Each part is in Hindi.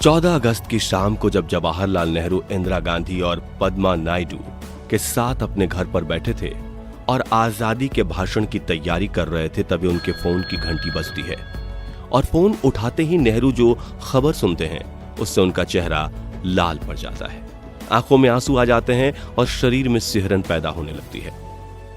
14 अगस्त की शाम को जब जवाहरलाल नेहरू, इंदिरा गांधी और पद्मा नायडू के साथ अपने घर पर बैठे थे और आजादी के भाषण की तैयारी कर रहे थे, तभी उनके फोन की घंटी बजती है और फोन उठाते ही नेहरू जो खबर सुनते हैं उससे उनका चेहरा लाल पड़ जाता है, आंखों में आंसू आ जाते हैं और शरीर में सिहरन पैदा होने लगती है।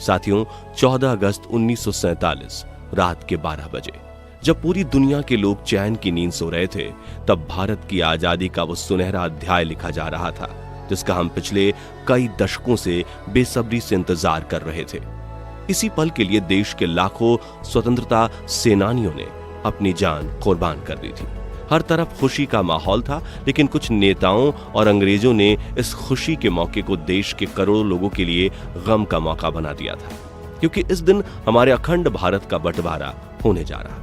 साथियों, 14 अगस्त 1947 रात के 12 बजे जब पूरी दुनिया के लोग चैन की नींद सो रहे थे, तब भारत की आजादी का वो सुनहरा अध्याय लिखा जा रहा था जिसका हम पिछले कई दशकों से बेसब्री से इंतजार कर रहे थे। इसी पल के लिए देश के लाखों स्वतंत्रता सेनानियों ने अपनी जान कुर्बान कर दी थी। हर तरफ खुशी का माहौल था, लेकिन कुछ नेताओं और अंग्रेजों ने इस खुशी के मौके को देश के करोड़ों लोगों के लिए गम का मौका बना दिया था, क्योंकि इस दिन हमारे अखंड भारत का बंटवारा होने जा रहा था,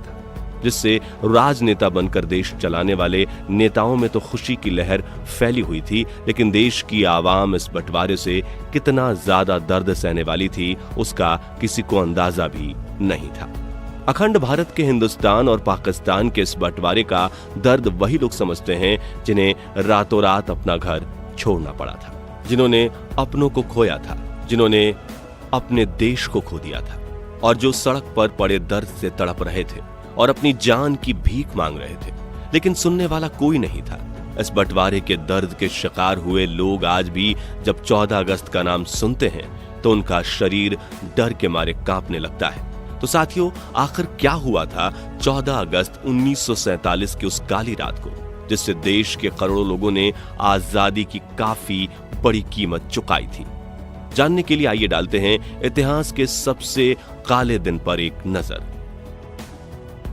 जिससे राजनेता बनकर देश चलाने वाले नेताओं में तो खुशी की लहर फैली हुई थी, लेकिन देश की आवाम इस बंटवारे से कितना ज्यादा दर्द सहने वाली थी उसका किसी को अंदाजा भी नहीं था। अखंड भारत के हिंदुस्तान और पाकिस्तान के इस बंटवारे का दर्द वही लोग समझते हैं जिन्हें रातों रात अपना घर छोड़ना पड़ा था, जिन्होंने अपनों को खोया था, जिन्होंने अपने देश को खो दिया था और जो सड़क पर पड़े दर्द से तड़प रहे थे और अपनी जान की भीख मांग रहे थे, लेकिन सुनने वाला कोई नहीं था। इस बंटवारे के दर्द के शिकार हुए लोग आज भी जब 14 अगस्त का नाम सुनते हैं तो उनका शरीर डर के मारे कांपने लगता है। तो साथियों, आखिर क्या हुआ था 14 अगस्त 1947 की उस काली रात को, जिससे देश के करोड़ों लोगों ने आजादी की काफी बड़ी कीमत चुकाई थी? जानने के लिए आइए डालते हैं इतिहास के सबसे काले दिन पर एक नजर।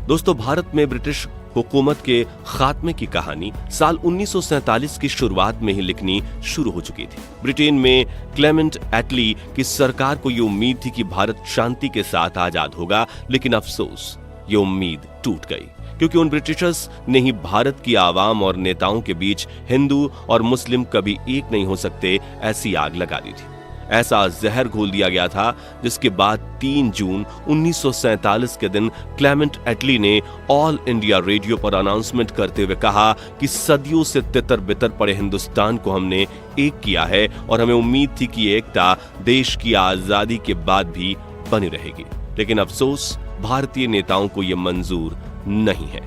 दोस्तों, भारत में ब्रिटिश हुकूमत के खात्मे की कहानी साल 1947 की शुरुआत में ही लिखनी शुरू हो चुकी थी। ब्रिटेन में क्लेमेंट एटली की सरकार को ये उम्मीद थी कि भारत शांति के साथ आजाद होगा, लेकिन अफसोस ये उम्मीद टूट गई, क्योंकि उन ब्रिटिशर्स ने ही भारत की आवाम और नेताओं के बीच हिंदू और मुस्लिम कभी एक नहीं हो सकते ऐसी आग लगा दी थी। ऐसा जहर घोल दिया गया था, जिसके बाद 3 जून 1947 के दिन क्लेमेंट एटली ने ऑल इंडिया रेडियो पर अनाउंसमेंट करते हुए कहा कि सदियों से तितर बितर पड़े हिंदुस्तान को हमने एक किया है और हमें उम्मीद थी कि ये एकता देश की आजादी के बाद भी बनी रहेगी, लेकिन अफसोस भारतीय नेताओं को यह मंजूर नहीं है।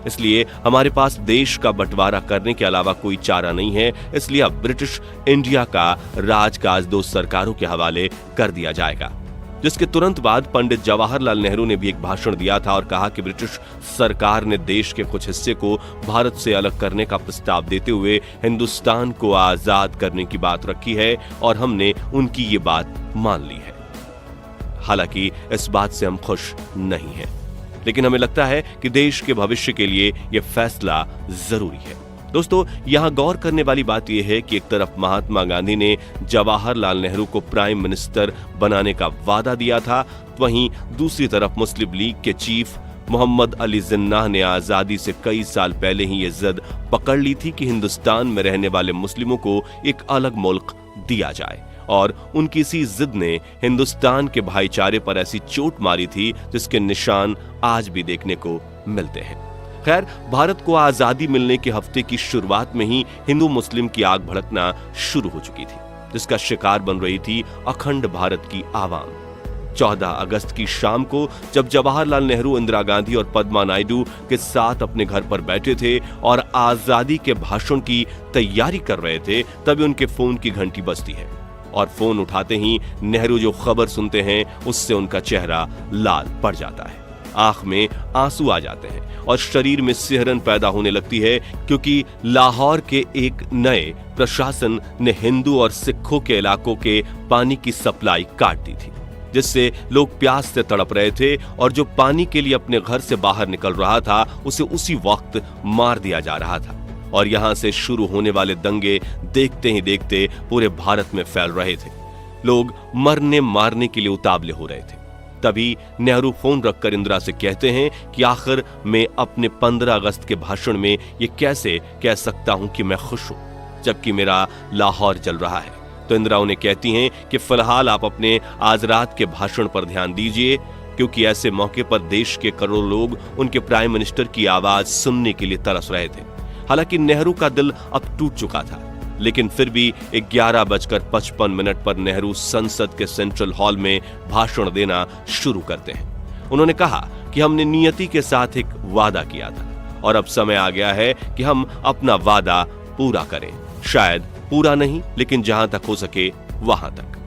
इसलिए हमारे पास देश का बंटवारा करने के अलावा कोई चारा नहीं है। इसलिए अब ब्रिटिश इंडिया का राजकाज 2 सरकारों के हवाले कर दिया जाएगा, जिसके तुरंत बाद पंडित जवाहरलाल नेहरू ने भी एक भाषण दिया था और कहा कि ब्रिटिश सरकार ने देश के कुछ हिस्से को भारत से अलग करने का प्रस्ताव देते हुए हिंदुस्तान को आजाद करने की बात रखी है और हमने उनकी ये बात मान ली है। हालांकि इस बात से हम खुश नहीं हैं, लेकिन हमें लगता है कि देश के भविष्य के लिए यह फैसला जरूरी है। दोस्तों, यहां गौर करने वाली बात यह है कि एक तरफ महात्मा गांधी ने जवाहरलाल नेहरू को प्राइम मिनिस्टर बनाने का वादा दिया था, वहीं दूसरी तरफ मुस्लिम लीग के चीफ मोहम्मद अली जिन्नाह ने आजादी से कई साल पहले ही यह जिद पकड़ ली थी कि हिंदुस्तान में रहने वाले मुस्लिमों को एक अलग मुल्क दिया जाए, और उनकी इसी जिद ने हिंदुस्तान के भाईचारे पर ऐसी चोट मारी थी जिसके निशान आज भी देखने को मिलते हैं। खैर, भारत को आजादी मिलने के हफ्ते की शुरुआत में ही हिंदू मुस्लिम की आग भड़कना शुरू हो चुकी थी, जिसका शिकार बन रही थी अखंड भारत की आवाम। 14 अगस्त की शाम को जब जवाहरलाल नेहरू, इंदिरा गांधी और पद्मा नायडू के साथ अपने घर पर बैठे थे और आजादी के भाषण की तैयारी कर रहे थे, तभी उनके फोन की घंटी बजती है और फोन उठाते ही नेहरू जो खबर सुनते हैं उससे उनका चेहरा लाल पड़ जाता है, आंख में आंसू आ जाते हैं और शरीर में सिहरन पैदा होने लगती है, क्योंकि लाहौर के एक नए प्रशासन ने हिंदू और सिखों के इलाकों के पानी की सप्लाई काट दी थी, जिससे लोग प्यास से तड़प रहे थे और जो पानी के लिए अपने घर से बाहर निकल रहा था उसे उसी वक्त मार दिया जा रहा था। और यहां से शुरू होने वाले दंगे देखते ही देखते पूरे भारत में फैल रहे थे। लोग मरने मारने के लिए उतावले हो रहे थे। तभी नेहरू फोन रखकर इंदिरा से कहते हैं कि आखिर मैं अपने 15 अगस्त के भाषण में ये कैसे कह सकता हूं कि मैं खुश हूं, जबकि मेरा लाहौर जल रहा है। तो इंदिरा उन्हें कहती हैं कि फिलहाल आप अपने आज रात के भाषण पर ध्यान दीजिए, क्योंकि ऐसे मौके पर देश के करोड़ों लोग उनके प्राइम मिनिस्टर की आवाज सुनने के लिए तरस रहे थे। हालांकि नेहरू का दिल अब टूट चुका था, लेकिन फिर भी 11:55 पर नेहरू संसद के सेंट्रल हॉल में भाषण देना शुरू करते हैं। उन्होंने कहा कि हमने नियति के साथ एक वादा किया था और अब समय आ गया है कि हम अपना वादा पूरा करें। शायद पूरा नहीं, लेकिन जहां तक हो सके वहां तक।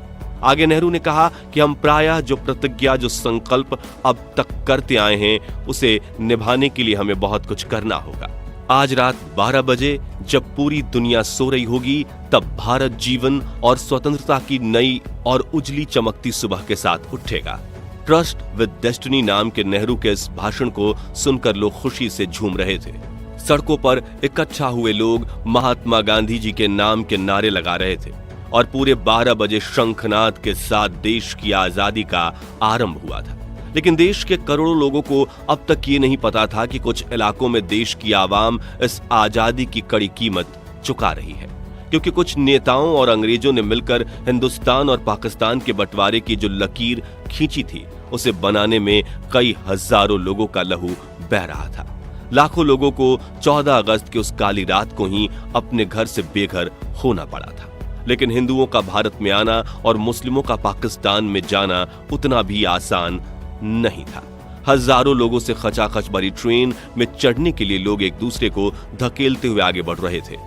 आगे नेहरू ने कहा कि हम प्रायः जो प्रतिज्ञा, जो संकल्प अब तक करते आए हैं, उसे निभाने के लिए हमें बहुत कुछ करना होगा। आज रात 12 बजे जब पूरी दुनिया सो रही होगी, तब भारत जीवन और स्वतंत्रता की नई और उजली चमकती सुबह के साथ उठेगा। ट्रस्ट विद डेस्टिनी नाम के नेहरू के इस भाषण को सुनकर लोग खुशी से झूम रहे थे। सड़कों पर इकट्ठा हुए लोग महात्मा गांधी जी के नाम के नारे लगा रहे थे और पूरे 12 बजे शंखनाद के साथ देश की आजादी का आरंभ हुआ था। लेकिन देश के करोड़ों लोगों को अब तक ये नहीं पता था कि कुछ इलाकों में देश की आवाम इस आजादी की कड़ी कीमत चुका रही है, क्योंकि कुछ नेताओं और अंग्रेजों ने मिलकर हिंदुस्तान और पाकिस्तान के बंटवारे की जो लकीर खींची थी, उसे बनाने में कई हजारों लोगों का लहू बह रहा था। लाखों लोगों को 14 अगस्त की उस काली रात को ही अपने घर से बेघर होना पड़ा था। लेकिन हिंदुओं का भारत में आना और मुस्लिमों का पाकिस्तान में जाना उतना भी आसान नहीं था। हजारों लोगों से खचाखच भरी ट्रेन में चढ़ने के लिए लोग एक दूसरे को धकेलते हुए आगे बढ़ रहे थे।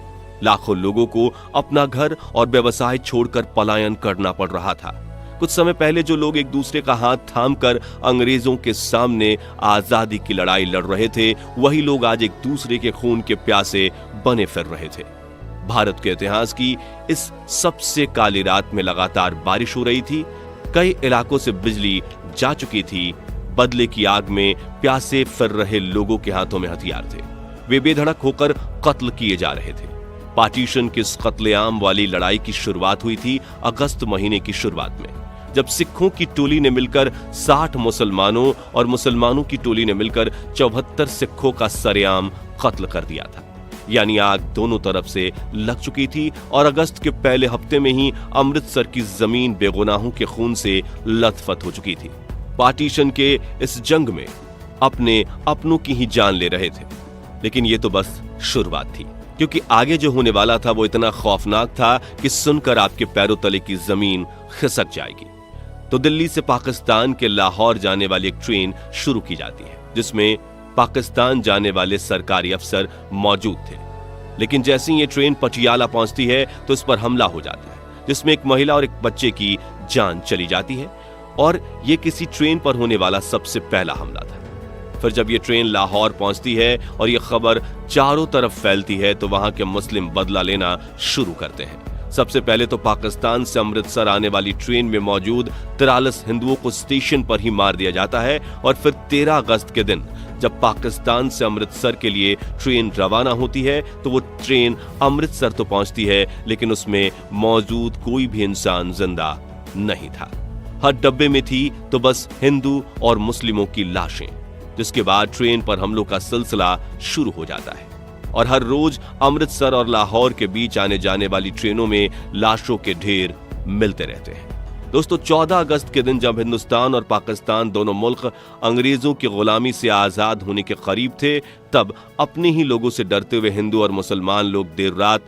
लाखों लोगों को अपना घर और व्यवसाय छोड़कर पलायन करना पड़ रहा था। कुछ समय पहले जो लोग एक दूसरे का हाथ थामकर अंग्रेजों के सामने आजादी की लड़ाई लड़ रहे थे, वही लोग आज एक दूसरे के खून के प्यासे बने फिर रहे थे। भारत के इतिहास की इस सबसे काली रात में लगातार बारिश हो रही थी। कई इलाकों से बिजली जा चुकी थी। बदले की आग में प्यासे फिर रहे लोगों के हाथों में हथियार थे। वे बेधड़क होकर कत्ल किए जा रहे थे। पार्टीशन की इस कत्लेआम वाली लड़ाई की शुरुआत हुई थी अगस्त महीने की शुरुआत में, जब सिखों की टोली ने मिलकर 60 मुसलमानों और मुसलमानों की टोली ने मिलकर 74 सिखों का सरेआम कत्ल कर दिया था। यानी आग दोनों तरफ से लग चुकी थी और अगस्त के पहले हफ्ते में ही अमृतसर की जमीन बेगुनाहों के खून से लथपथ हो चुकी थी। पार्टीशन के इस जंग में अपने अपनों की ही जान ले रहे थे। लेकिन ये तो बस शुरुआत थी, क्योंकि आगे जो होने वाला था वो इतना खौफनाक था कि सुनकर आपके पैरों तले की जमीन खिसक जाएगी। तो दिल्ली से पाकिस्तान के लाहौर जाने वाली एक ट्रेन शुरू की जाती है, जिसमें पाकिस्तान जाने वाले सरकारी अफसर मौजूद थे। लेकिन जैसे ही ये ट्रेन पटियाला पहुंचती है तो इस पर हमला हो जाता है, जिसमें एक महिला और एक बच्चे की जान चली जाती है। और ये किसी ट्रेन पर होने वाला सबसे पहला हमला था। फिर जब ये ट्रेन लाहौर पहुंचती है और ये खबर चारों तरफ फैलती है, तो वहां के मुस्लिम बदला लेना शुरू करते हैं। सबसे पहले तो पाकिस्तान से अमृतसर आने वाली ट्रेन में मौजूद 43 हिंदुओं को स्टेशन पर ही मार दिया जाता है। और फिर 13 अगस्त के दिन जब पाकिस्तान से अमृतसर के लिए ट्रेन रवाना होती है, तो वो ट्रेन अमृतसर तो पहुंचती है, लेकिन उसमें मौजूद कोई भी इंसान जिंदा नहीं था। हर डब्बे में थी तो बस हिंदू और मुस्लिमों की लाशें। जिसके बाद ट्रेन पर हमलों का सिलसिला शुरू हो जाता है और हर रोज अमृतसर और लाहौर के बीच आने जाने वाली ट्रेनों में लाशों के ढेर मिलते रहते हैं। दोस्तों, 14 अगस्त के दिन जब हिंदुस्तान और पाकिस्तान दोनों मुल्क अंग्रेजों की गुलामी से आजाद होने के करीब थे, तब अपने ही लोगों से डरते हुए हिंदू और मुसलमान लोग देर रात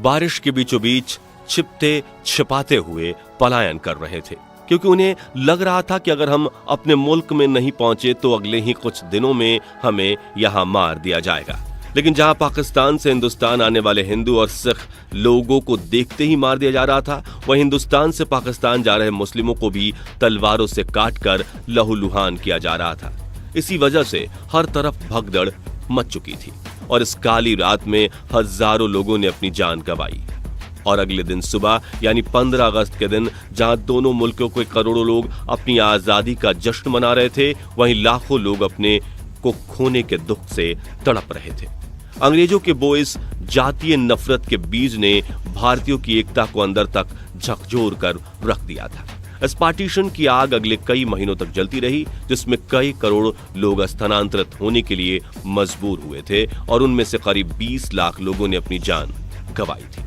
बारिश के बीचों बीच छिपते छिपाते हुए पलायन कर रहे थे, क्योंकि उन्हें लग रहा था कि अगर हम अपने मुल्क में नहीं पहुंचे तो अगले ही कुछ दिनों में हमें यहां मार दिया जाएगा। लेकिन जहां पाकिस्तान से हिंदुस्तान आने वाले हिंदू और सिख लोगों को देखते ही मार दिया जा रहा था, वहीं हिंदुस्तान से पाकिस्तान जा रहे मुस्लिमों को भी तलवारों से काटकर लहूलुहान किया जा रहा था। इसी वजह से हर तरफ भगदड़ मच चुकी थी और इस काली रात में हजारों लोगों ने अपनी जान गंवाई। और अगले दिन सुबह यानी 15 अगस्त के दिन जहां दोनों मुल्कों के करोड़ों लोग अपनी आजादी का जश्न मना रहे थे, वहीं लाखों लोग अपने को खोने के दुख से तड़प रहे थे। अंग्रेजों के बोए इस जातीय नफरत के बीज ने भारतीयों की एकता को अंदर तक झकझोर कर रख दिया था। इस पार्टीशन की आग अगले कई महीनों तक जलती रही, जिसमें कई करोड़ लोग स्थानांतरित होने के लिए मजबूर हुए थे और उनमें से करीब 20 लाख लोगों ने अपनी जान गंवाई थी।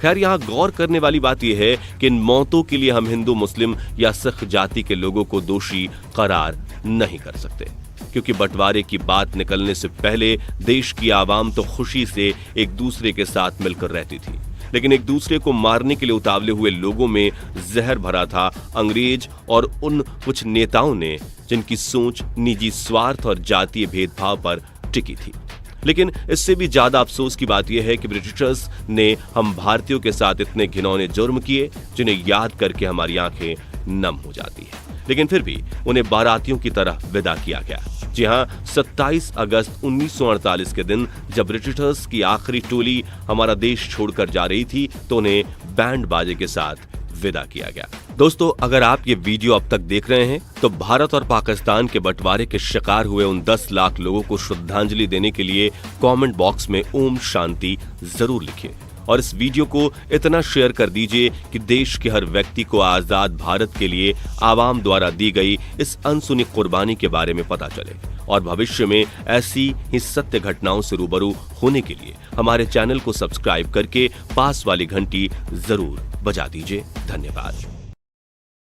खैर, यहाँ गौर करने वाली बात यह है कि इन मौतों के लिए हम हिंदू, मुस्लिम या सिख जाति के लोगों को दोषी करार नहीं कर सकते। क्योंकि बंटवारे की बात निकलने से पहले देश की आवाम तो खुशी से एक दूसरे के साथ मिलकर रहती थी, लेकिन एक दूसरे को मारने के लिए उतावले हुए लोगों में जहर भरा था अंग्रेज और उन कुछ नेताओं ने जिनकी सोच निजी स्वार्थ और जातीय भेदभाव पर टिकी थी। लेकिन इससे भी ज्यादा अफसोस की बात यह है कि ब्रिटिशर्स ने हम भारतीयों के साथ इतने घिनौने जुर्म किए जिन्हें याद करके हमारी आंखें नम हो जाती है, लेकिन फिर भी उन्हें बारातियों की तरह विदा किया गया। जी हां, 27 अगस्त 1948 के दिन जब ब्रिटिशर्स की आखिरी टोली हमारा देश छोड़कर जा रही थी तो उन्हें बैंड बाजे के साथ विदा किया गया। दोस्तों, अगर आप ये वीडियो अब तक देख रहे हैं तो भारत और पाकिस्तान के बंटवारे के शिकार हुए उन 10 लाख लोगों को श्रद्धांजलि देने के लिए कमेंट बॉक्स में ओम शांति जरूर लिखिए और इस वीडियो को इतना शेयर कर दीजिए कि देश के हर व्यक्ति को आजाद भारत के लिए आवाम द्वारा दी गई इस अनसुनी कुर्बानी के बारे में पता चले और भविष्य में ऐसी ही सत्य घटनाओं से रूबरू होने के लिए हमारे चैनल को सब्सक्राइब करके पास वाली घंटी जरूर बजा दीजिए। धन्यवाद।